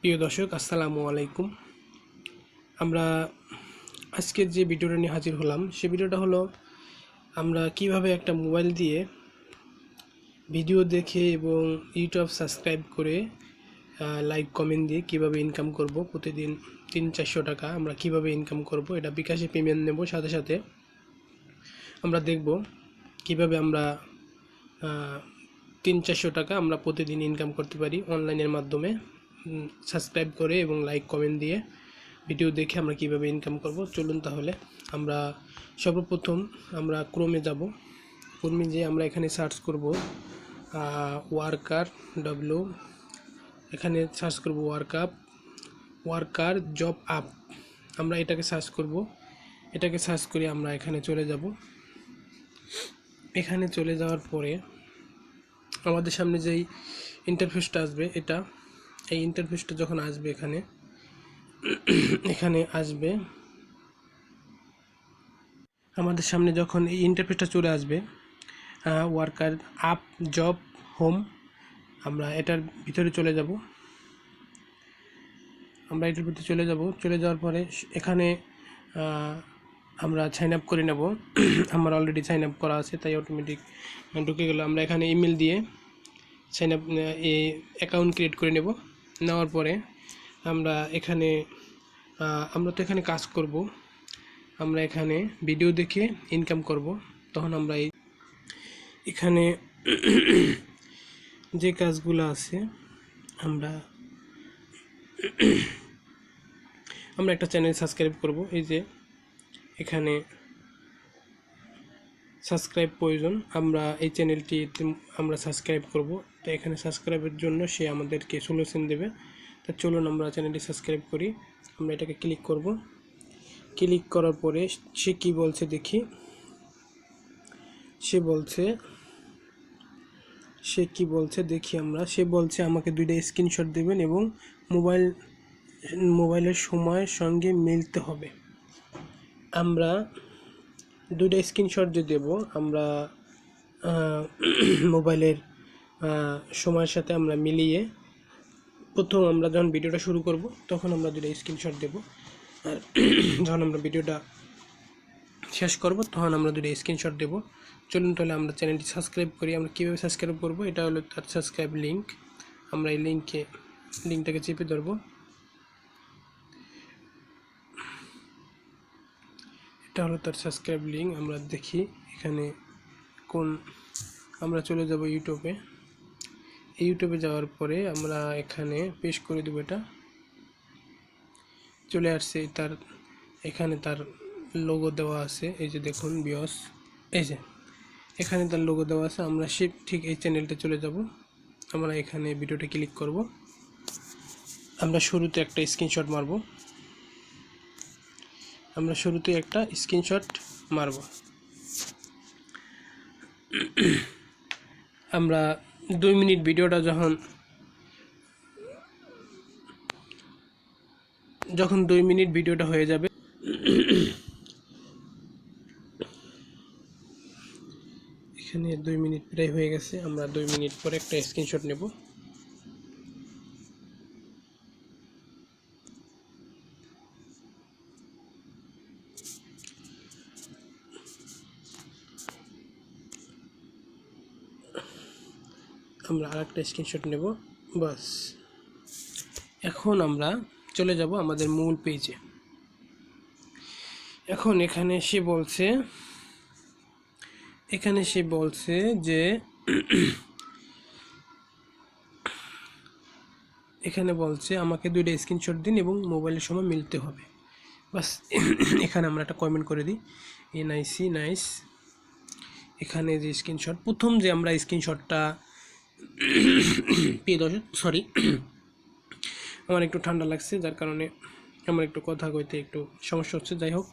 প্রিয় দর্শক, আসসালামু আলাইকুম। আমরা আজকের যে ভিডিওটা নিয়ে হাজির হলাম, সে ভিডিওটা হলো আমরা কিভাবে একটা মোবাইল দিয়ে ভিডিও দেখে এবং ইউটিউব সাবস্ক্রাইব করে লাইক কমেন্ট দিয়ে কিভাবে ইনকাম করব। প্রতিদিন 300-400 টাকা আমরা কিভাবে ইনকাম করব, এটা বিকাশে পেমেন্ট নেব। সাথে সাথে আমরা দেখব কিভাবে আমরা 300-400 টাকা আমরা প্রতিদিন ইনকাম করতে পারি অনলাইনের মাধ্যমে সাবস্ক্রাইব করে এবং লাইক কমেন্ট দিয়ে ভিডিও দেখে আমরা কিভাবে ইনকাম করব। চলুন তাহলে আমরা সর্বপ্রথম আমরা ক্রোমে যাব। ক্রোমে যেয়ে আমরা এখানে সার্চ করব ওয়ার্কার ডব্লিউ, এখানে সার্চ করব ওয়ার্কার জব আপ। আমরা এটাকে সার্চ করব। এটাকে সার্চ করে আমরা এখানে চলে যাব। এখানে চলে যাওয়ার পরে আমাদের সামনে যেই ইন্টারফেসটা আসবে, এই ইন্টারফেসটা যখন আসবে এখানে আসবে আমাদের সামনে, যখন এই ইন্টারফেসটা চলে আসবে ওয়ার্কার আপ জব হোম, আমরা এটার ভিতরে চলে যাব। আমরা এটার ভিতরে চলে যাওয়ার পরে এখানে আমরা সাইন আপ করে নেব। আমার অলরেডি সাইন আপ করা আছে, তাই অটোমেটিক ঢুকে গেল। আমরা এখানে ইমেল দিয়ে সাইন আপ অ্যাকাউন্ট ক্রিয়েট করে নেওয়ার পরে আমরা এখানে আমরা তো এখানে কাজ করব। আমরা এখানে ভিডিও দেখে ইনকাম করব। তখন আমরা এখানে যে কাজগুলো আছে, আমরা একটা চ্যানেল সাবস্ক্রাইব করব। এই যে এখানে সাবস্ক্রাইব প্রয়োজন, আমরা এই চ্যানেলটি আমরা সাবস্ক্রাইব করব। তো এখানে সাবস্ক্রাইবের জন্য সে আমাদেরকে সলিউশন দেবে। তা চলুন আমরা চ্যানেলটি সাবস্ক্রাইব করি। আমরা এটাকে ক্লিক করব। ক্লিক করার পরে সে কি বলছে দেখি। সে কি বলছে দেখি আমরা। সে বলছে আমাকে 2টা স্ক্রিনশট দেবেন এবং মোবাইলের সময়ের সঙ্গে মিলতে হবে। আমরা 2টা স্ক্রিনশট যে দেব, আমরা মোবাইলের সময়ের সাথে আমরা মিলিয়ে প্রথম আমরা যখন ভিডিওটা শুরু করব তখন আমরা 2টা স্ক্রিনশট দেব, আর যখন আমরা ভিডিওটা শেষ করব তখন আমরা 2টা স্ক্রিনশট দেব। চলুন তাহলে আমরা চ্যানেলটি সাবস্ক্রাইব করি। আমরা কীভাবে সাবস্ক্রাইব করব, এটা হলো তার সাবস্ক্রাইব লিঙ্ক। আমরা এই লিঙ্কটাকে চেপে ধরব। এটা হলো তার সাবস্ক্রাইব লিঙ্ক। আমরা দেখি এখানে আমরা চলে যাব ইউটিউবে যাওয়ার পরে আমরা এখানে পেস্ট করে দেব। এটা চলে আসছে। এখানে তার লোগো দেওয়া আছে, এই যে দেখুন বিয়স, এই যে এখানে তার লোগো দেওয়া আছে। আমরা ঠিক এই চ্যানেলটা চলে যাব। আমরা এখানে ভিডিওটা ক্লিক করব। আমরা শুরুতে একটা স্ক্রিনশট মারব। আমরা 2 মিনিট ভিডিওটা যখন 2 মিনিট ভিডিওটা হয়ে যাবে, এখানে 2 মিনিট প্রায় হয়ে গেছে। আমরা 2 মিনিট পরে একটা স্ক্রিনশট নেব। আমরা আরেকটা স্ক্রিনশট নেব। বাস, এখন আমরা চলে যাব আমাদের মূল পেজে। এখন এখানে সে বলছে যে এখানে বলছে আমাকে 2টা স্ক্রিনশট দিন এবং মোবাইলের সময় মিলতে হবে। বাস, এখানে আমরা একটা কমেন্ট করে দিই, এনআইসি নাইস। এখানে যে স্ক্রিনশট, প্রথম যে আমরা স্ক্রিনশটটা পেয়ে সরি, আমার একটু ঠান্ডা লাগছে, যার কারণে আমার একটু কথা কইতে একটু সমস্যা হচ্ছে। যাই হোক,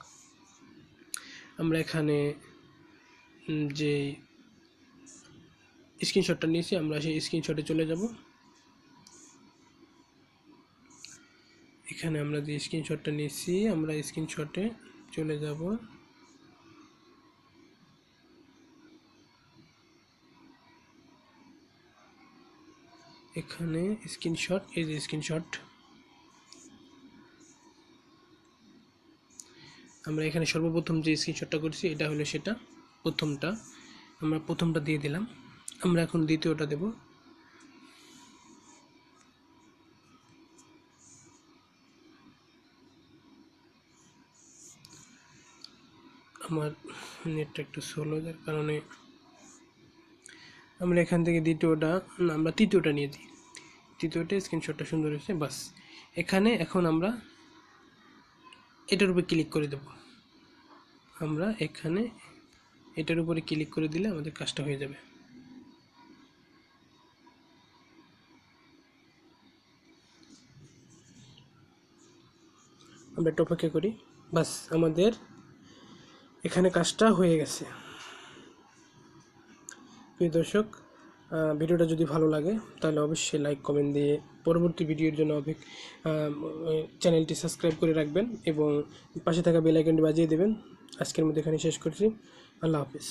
আমরা এখানে যে স্ক্রিনশটটা নিয়েছি, আমরা সেই স্ক্রিনশটে চলে যাব। এখানে আমরা যে স্ক্রিনশটটা নিয়েছি, আমরা স্ক্রিনশটে চলে যাব। এখানে স্ক্রিনশট, এই যে স্ক্রিনশট, আমরা এখানে সর্বপ্রথম যে স্ক্রিনশটটা করছি এটা হলো সেটা, প্রথমটা। আমরা প্রথমটা দিয়ে দিলাম। আমরা এখন দ্বিতীয়টা দেব। আমার নেটটা একটু স্লো, যার কারণে আমরা এখান থেকে দ্বিতীয়টা, আমরা তৃতীয়টা নিয়ে দিই। তৃতীয়টা স্ক্রিনশটটা সুন্দর হয়েছে, বাস। এখানে এখন আমরা এটার উপরে ক্লিক করে দেব। আমরা এখানে এটার উপরে ক্লিক করে দিলে আমাদের কাজটা হয়ে যাবে। আমরা একটু অপেক্ষা করি, বাস আমাদের এখানে কাজটা হয়ে গেছে। প্রিয় দর্শক, ভিডিওটা যদি ভালো লাগে তাহলে অবশ্যই লাইক কমেন্ট দিয়ে পরবর্তী ভিডিওর জন্য চ্যানেলটি সাবস্ক্রাইব করে রাখবেন এবং পাশে থাকা বেল আইকনটি বাজিয়ে দেবেন। আজকের মধ্যে এখানে শেষ করছি। আল্লাহ হাফিজ।